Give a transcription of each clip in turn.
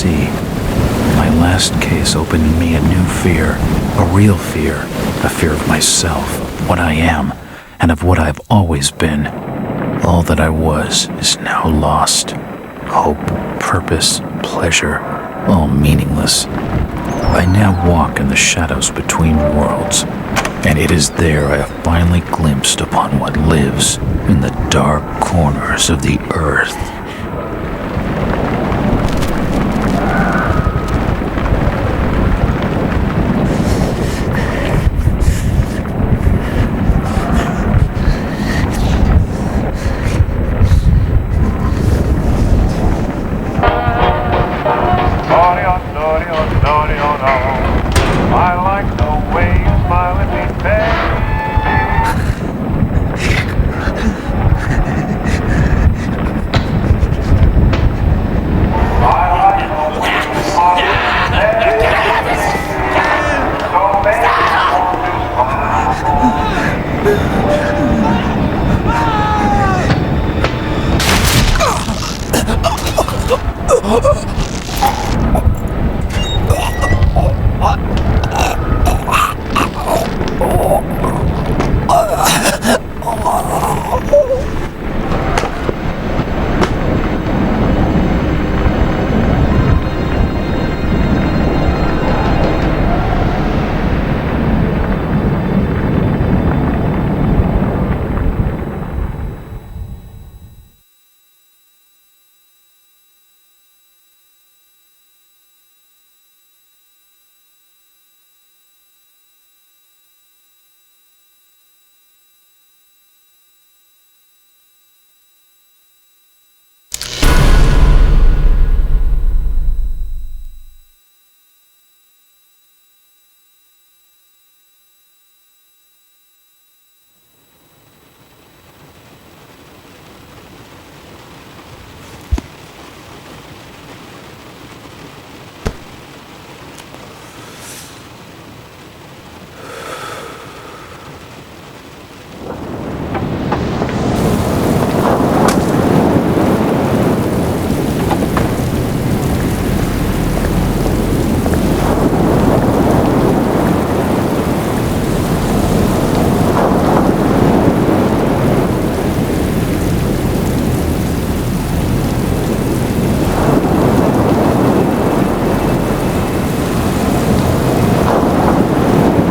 see. My last case opened in me a new fear, a real fear, a fear of myself, of what I am, and of what I've always been. All that I was is now lost. Hope, purpose, pleasure, all meaningless. I now walk in the shadows between worlds, and it is there I have finally glimpsed upon what lives in the dark corners of the earth. I like the way you smile at me,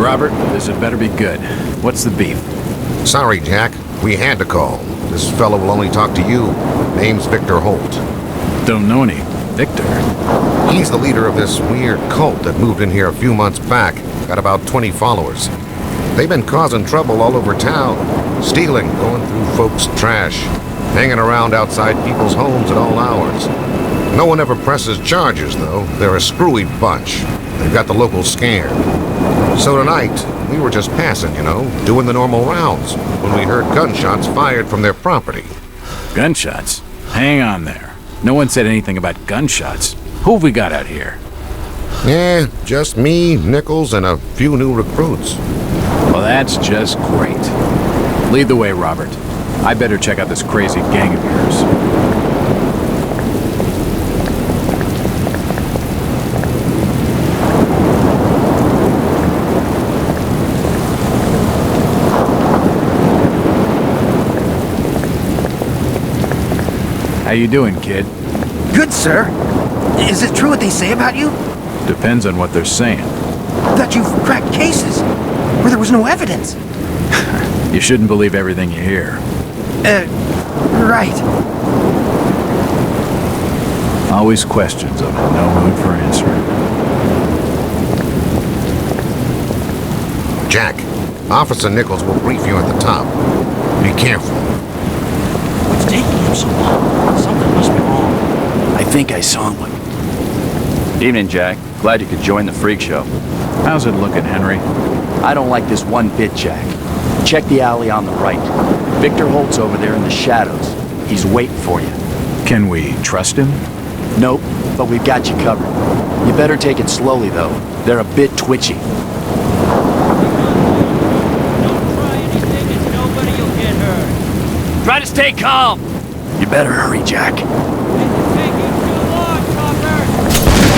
Robert, this had better be good. What's the beef? Sorry, Jack. We had to call. This fellow will only talk to you. Name's Victor Holt. Don't know any Victor. He's the leader of this weird cult that moved in here a few months back. Got about 20 followers. They've been causing trouble all over town. Stealing, going through folks' trash. Hanging around outside people's homes at all hours. No one ever presses charges, though. They're a screwy bunch. They've got the locals scared. So tonight, we were just passing, doing the normal rounds, when we heard gunshots fired from their property. Gunshots? Hang on there. No one said anything about gunshots. Who have we got out here? Yeah, just me, Nichols, and a few new recruits. Well, that's just great. Lead the way, Robert. I better check out this crazy gang of yours. How you doing, kid? Good, sir. Is it true what they say about you? Depends on what they're saying. That you've cracked cases where there was no evidence. You shouldn't believe everything you hear. Right. Always questions I'm in no mood for answering. Jack, Officer Nichols will brief you at the top. Be careful. What's taking him so long? Something must be wrong. I think I saw one. Evening, Jack. Glad you could join the freak show. How's it looking, Henry? I don't like this one bit, Jack. Check the alley on the right. Victor Holt's over there in the shadows. He's waiting for you. Can we trust him? Nope, but we've got you covered. You better take it slowly, though. They're a bit twitchy. Don't try anything and nobody will get hurt. Try to stay calm! You better hurry, Jack. This is taking too long, Tucker.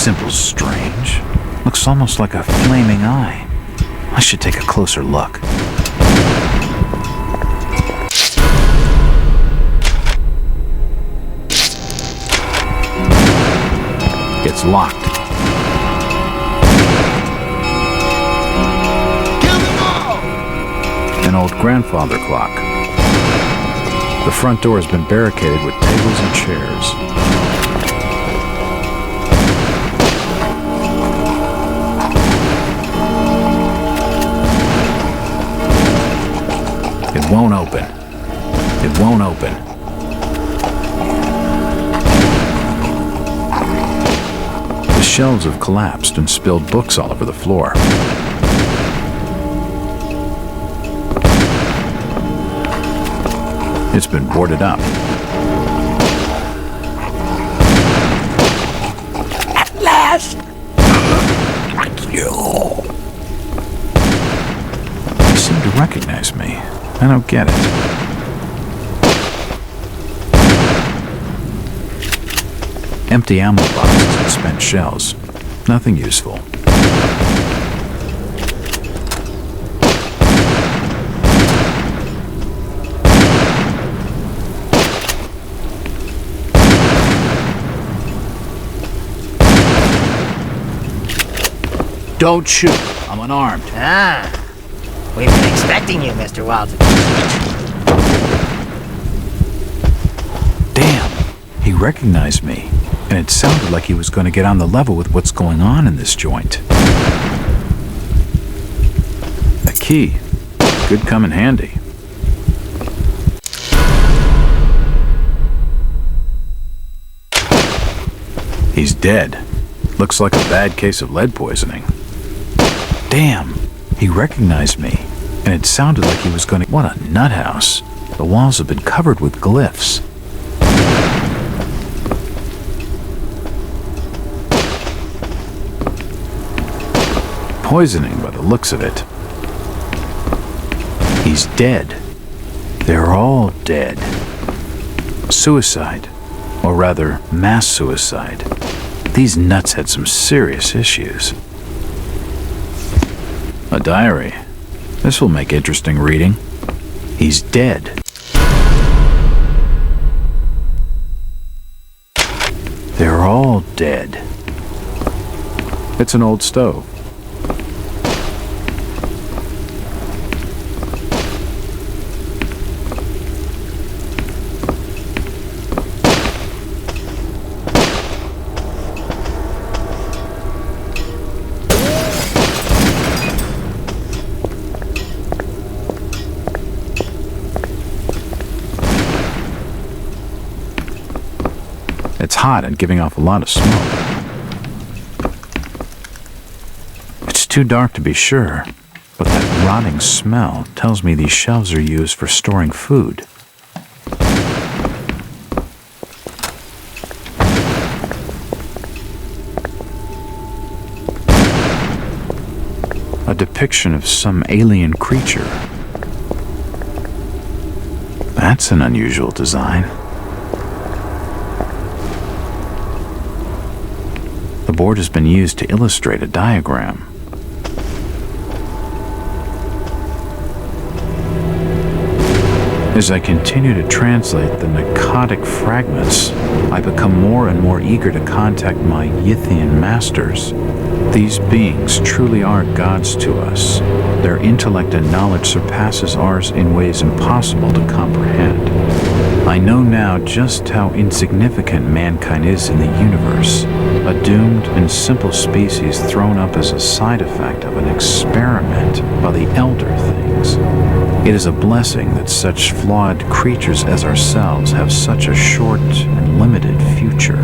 symbol's strange. Looks almost like a flaming eye. I should take a closer look. It's locked. Kill them all! An old grandfather clock. The front door has been barricaded with tables and chairs. It won't open. It won't open. The shelves have collapsed and spilled books all over the floor. It's been boarded up. At last! They seem to recognize me. I don't get it. Empty ammo boxes and spent shells. Nothing useful. Don't shoot. I'm unarmed. Ah, we've been expecting you, Mr. Walton. Damn, he recognized me, and it sounded like he was going to get on the level with what's going on in this joint. A key. Could come in handy. He's dead. Looks like a bad case of lead poisoning. Damn, he recognized me, and it sounded like he was going to... What a nut house. The walls have been covered with glyphs. Poisoning by the looks of it. He's dead. They're all dead. Suicide. Or rather, mass suicide. These nuts had some serious issues. A diary. This will make interesting reading. He's dead. They're all dead. It's an old stove. It's hot and giving off a lot of smoke. It's too dark to be sure, but that rotting smell tells me these shelves are used for storing food. A depiction of some alien creature. That's an unusual design. The board has been used to illustrate a diagram. As I continue to translate the narcotic fragments, I become more and more eager to contact my Yithian masters. These beings truly are gods to us. Their intellect and knowledge surpasses ours in ways impossible to comprehend. I know now just how insignificant mankind is in the universe, a doomed and simple species thrown up as a side effect of an experiment by the elder things. It is a blessing that such flawed creatures as ourselves have such a short and limited future.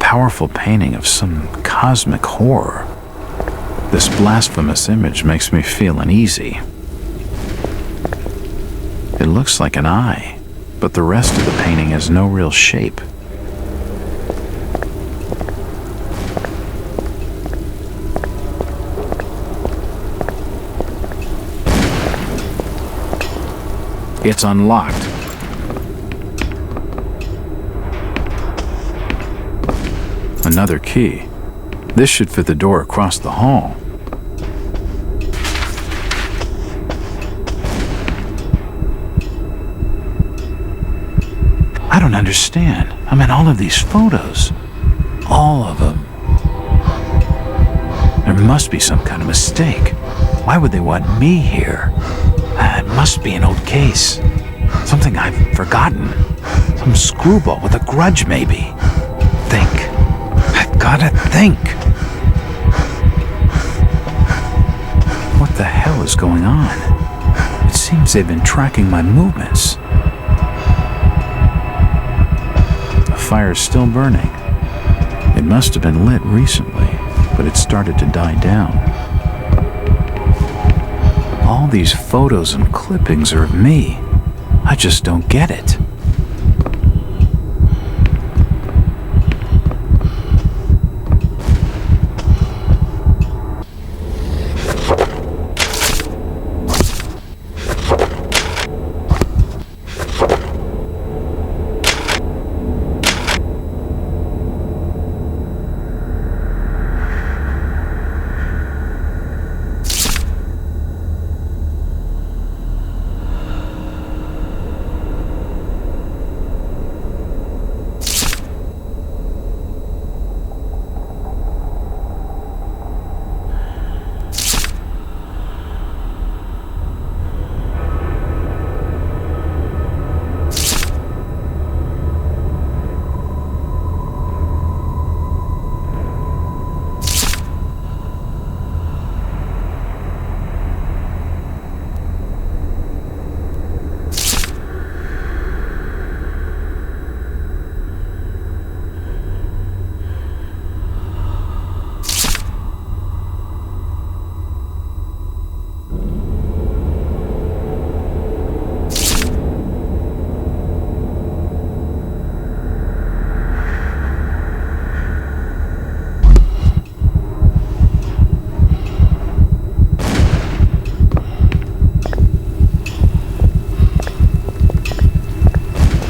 powerful painting of some cosmic horror. This blasphemous image makes me feel uneasy. It looks like an eye, but the rest of the painting has no real shape. It's unlocked. Another key. This should fit the door across the hall. I don't understand. I mean, all of these photos. All of them. There must be some kind of mistake. Why would they want me here? It must be an old case. Something I've forgotten. Some screwball with a grudge, maybe. Think. I've gotta think. What the hell is going on? It seems they've been tracking my movements. The fire's still burning. It must have been lit recently, but it started to die down. All these photos and clippings are of me. I just don't get it.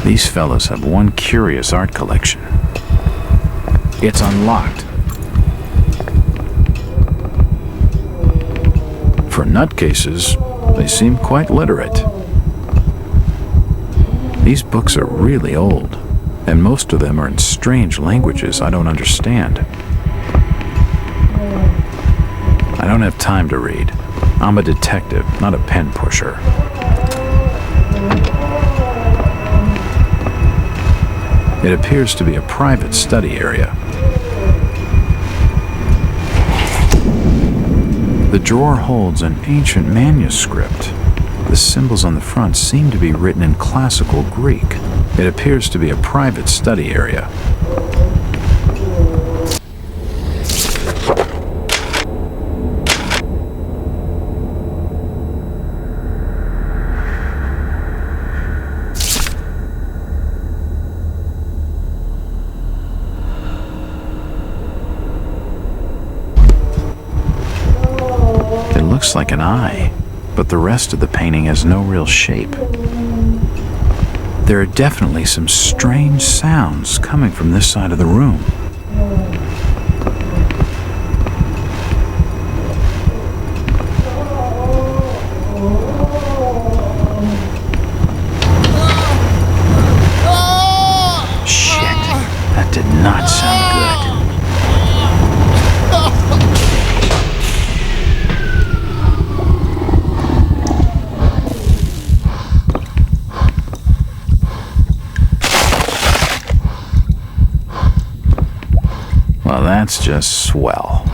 These fellows have one curious art collection. It's unlocked. For nutcases, they seem quite literate. These books are really old, and most of them are in strange languages I don't understand. I don't have time to read. I'm a detective, not a pen pusher. It appears to be a private study area. The drawer holds an ancient manuscript. The symbols on the front seem to be written in classical Greek. It appears to be a private study area. Looks like an eye, but the rest of the painting has no real shape. There are definitely some strange sounds coming from this side of the room. Shit, that did not sound good. Well, that's just swell.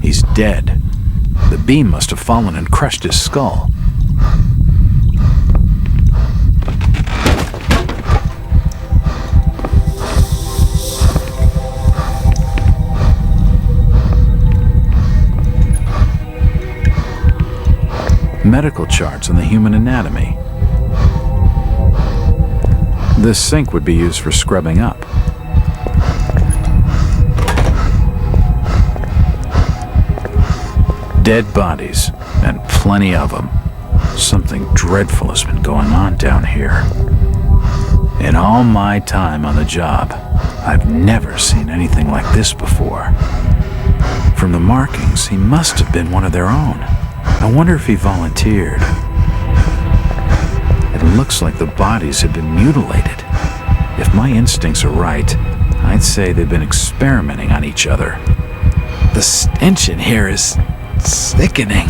He's dead. The beam must have fallen and crushed his skull. medical charts on the human anatomy. This sink would be used for scrubbing up. Dead bodies, and plenty of them. Something dreadful has been going on down here. In all my time on the job, I've never seen anything like this before. From the markings, he must have been one of their own. I wonder if he volunteered. It looks like the bodies have been mutilated. If my instincts are right, I'd say they've been experimenting on each other. The stench in here is sickening.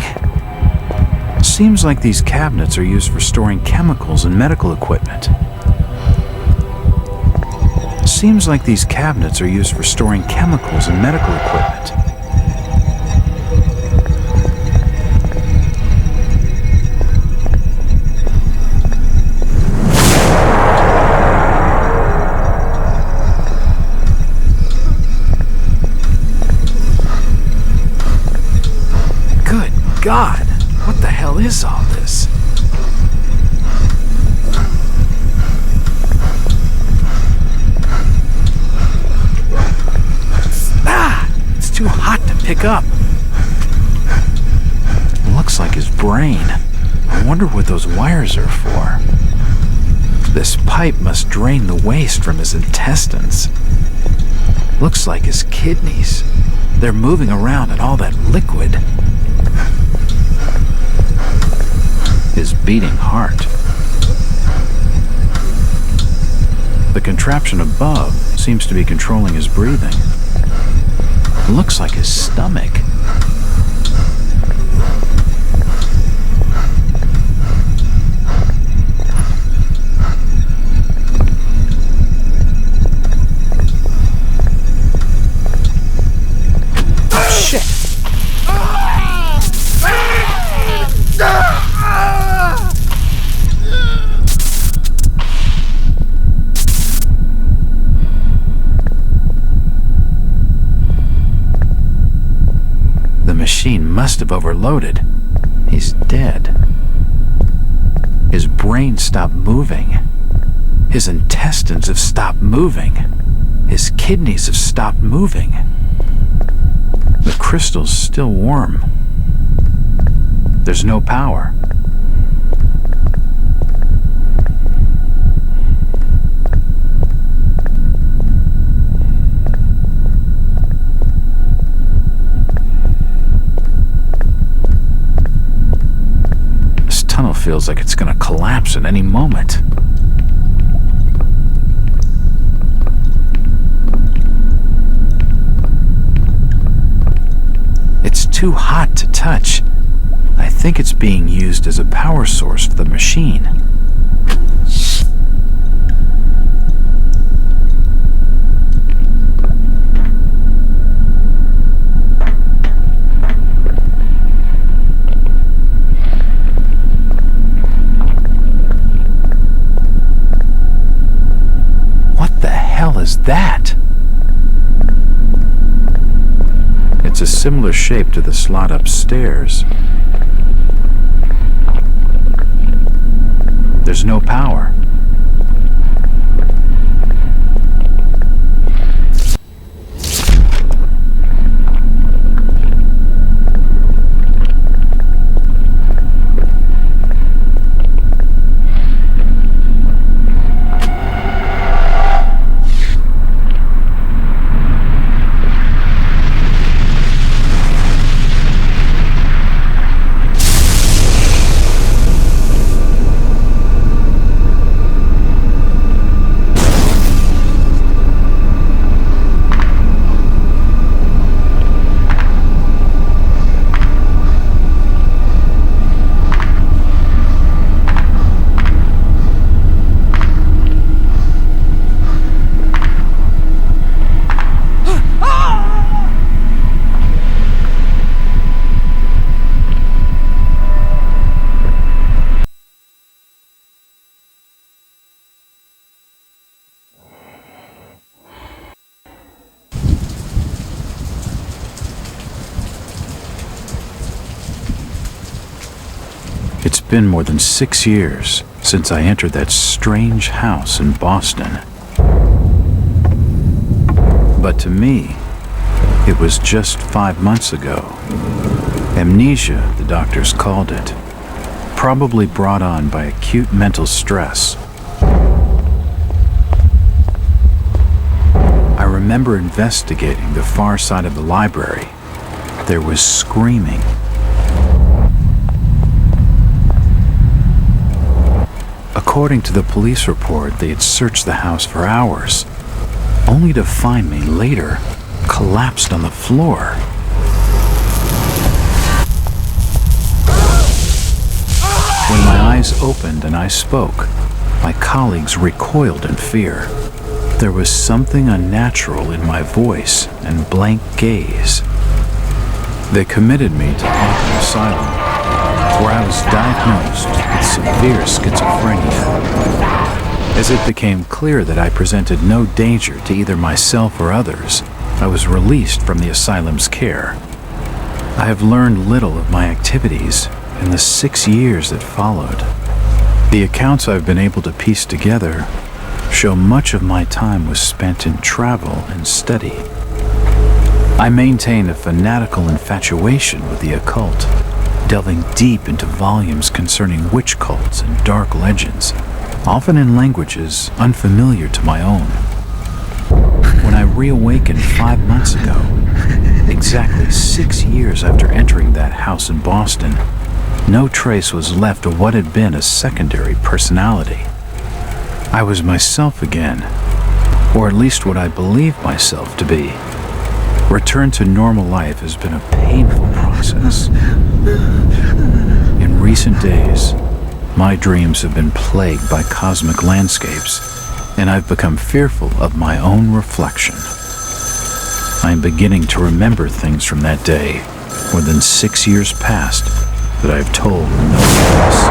Seems like these cabinets are used for storing chemicals and medical equipment. Seems like these cabinets are used for storing chemicals and medical equipment. Good God, what the hell is all this? It's too hot to pick up. Looks like his brain. I wonder what those wires are for. This pipe must drain the waste from his intestines. Looks like his kidneys. They're moving around in all that liquid. His beating heart. The contraption above seems to be controlling his breathing. Looks like his stomach. Oh, shit! The machine must have overloaded. He's dead. His brain stopped moving. His intestines have stopped moving. His kidneys have stopped moving. The crystal's still warm. There's no power. Tunnel feels like it's gonna collapse at any moment. It's too hot to touch. I think it's being used as a power source for the machine. Is that? It's a similar shape to the slot upstairs. There's no power. It's been more than 6 years since I entered that strange house in Boston. But to me, it was just 5 months ago. Amnesia, the doctors called it, probably brought on by acute mental stress. I remember investigating the far side of the library. There was screaming. According to the police report, they had searched the house for hours, only to find me later collapsed on the floor. When my eyes opened and I spoke, my colleagues recoiled in fear. There was something unnatural in my voice and blank gaze. They committed me to Arkham Asylum, where I was diagnosed with severe schizophrenia. As it became clear that I presented no danger to either myself or others, I was released from the asylum's care. I have learned little of my activities in the 6 years that followed. The accounts I've been able to piece together show much of my time was spent in travel and study. I maintain a fanatical infatuation with the occult, delving deep into volumes concerning witch cults and dark legends, often in languages unfamiliar to my own. When I reawakened 5 months ago, exactly 6 years after entering that house in Boston, no trace was left of what had been a secondary personality. I was myself again, or at least what I believed myself to be. Return to normal life has been a painful process. In recent days, my dreams have been plagued by cosmic landscapes, and I've become fearful of my own reflection. I am beginning to remember things from that day, more than 6 years past, that I've told no one else.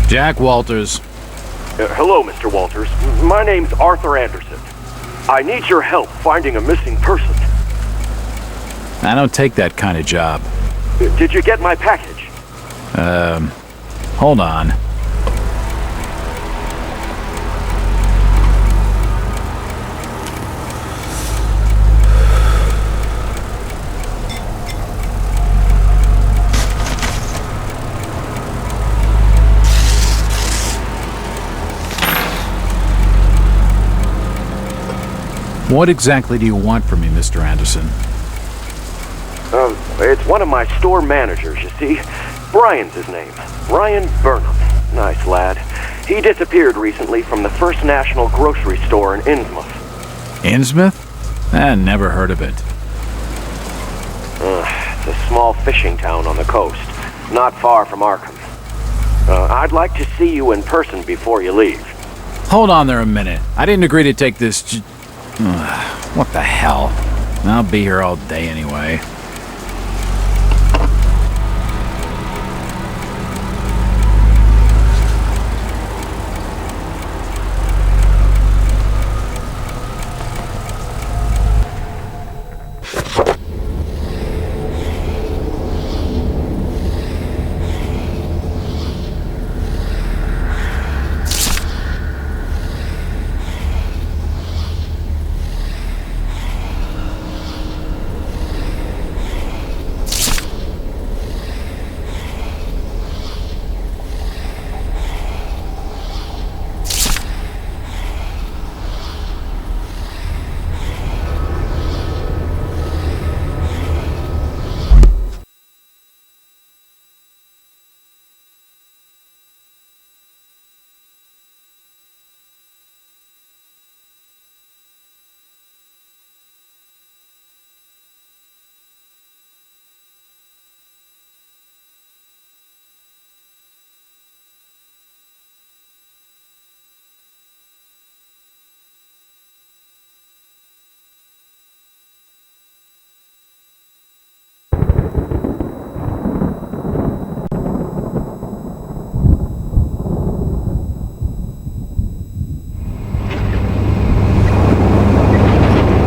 Jack Walters. Hello, Mr. Walters. My name's Arthur Anderson. I need your help finding a missing person. I don't take that kind of job. Did you get my package? Hold on. What exactly do you want from me, Mr. Anderson? It's one of my store managers, you see. Brian's his name. Brian Burnham. Nice lad. He disappeared recently from the First National grocery store in Innsmouth. Innsmouth? Never heard of it. It's a small fishing town on the coast, not far from Arkham. I'd like to see you in person before you leave. Hold on there a minute. I didn't agree to take this what the hell? I'll be here all day anyway.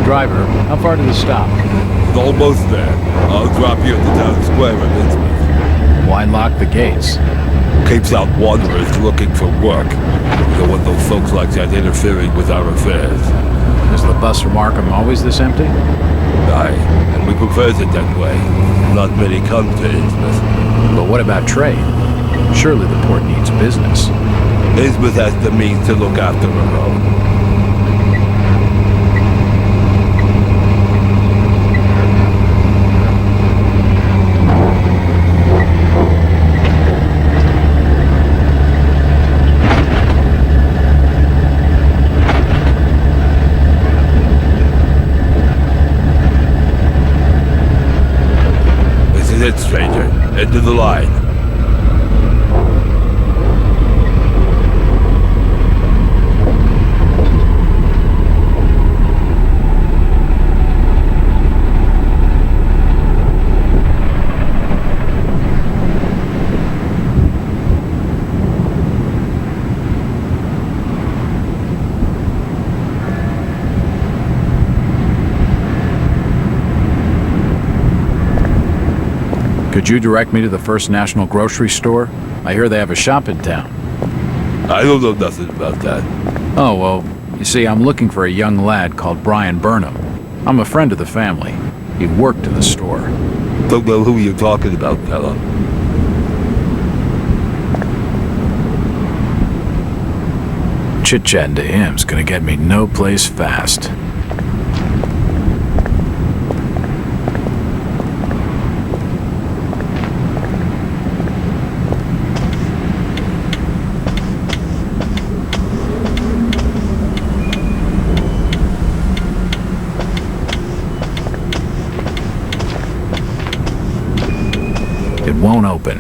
Driver, how far to the stop? almost there. I'll drop you at the town square of Innsmouth. Why lock the gates? Keeps out wanderers looking for work. We don't want those folks like that interfering with our affairs. Is the bus from Arkham always this empty? Aye, and we prefers it that way. Not many come to Innsmouth. But what about trade? Surely the port needs business. Innsmouth has the means to look after her own. This is it, stranger. Into the line. Could you direct me to the First National Grocery Store? I hear they have a shop in town. I don't know nothing about that. Oh, well, you see, I'm looking for a young lad called Brian Burnham. I'm a friend of the family. He worked in the store. Don't know who you're talking about, fella. Chit-chatting to him's gonna get me no place fast. It won't open.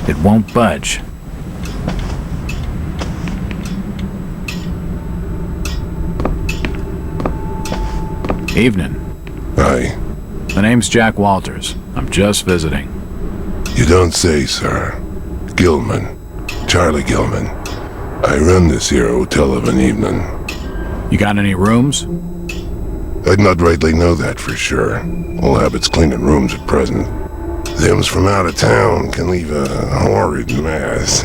It won't budge. Evening. Aye. The name's Jack Walters. I'm just visiting. You don't say, sir. Gilman. Charlie Gilman. I run this here hotel of an evening. You got any rooms? I'd not rightly know that for sure. All habits cleaning rooms at present. Them's from out of town can leave a horrid mess.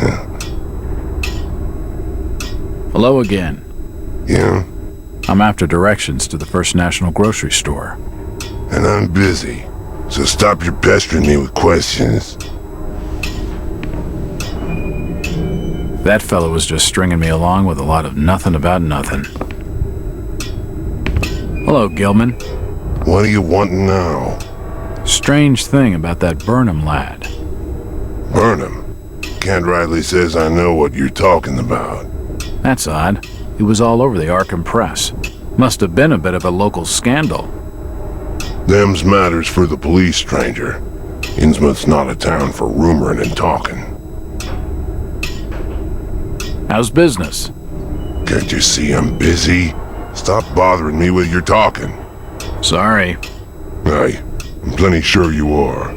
Hello again. Yeah? I'm after directions to the First National Grocery Store. And I'm busy, so stop your pestering me with questions. That fellow was just stringing me along with a lot of nothing about nothing. Hello, Gilman. What are you wanting now? Strange thing about that Burnham lad. Burnham. Kent Riley says I know what you're talking about. That's odd. He was all over the Arkham press. Must have been a bit of a local scandal. Them's matters for the police, stranger. Innsmouth's not a town for rumoring and talking. How's business? Can't you see I'm busy? Stop bothering me with your talking. Sorry. Aye, I'm plenty sure you are.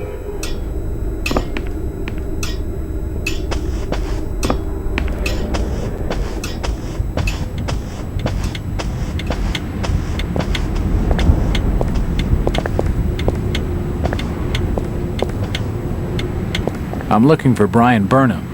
I'm looking for Brian Burnham.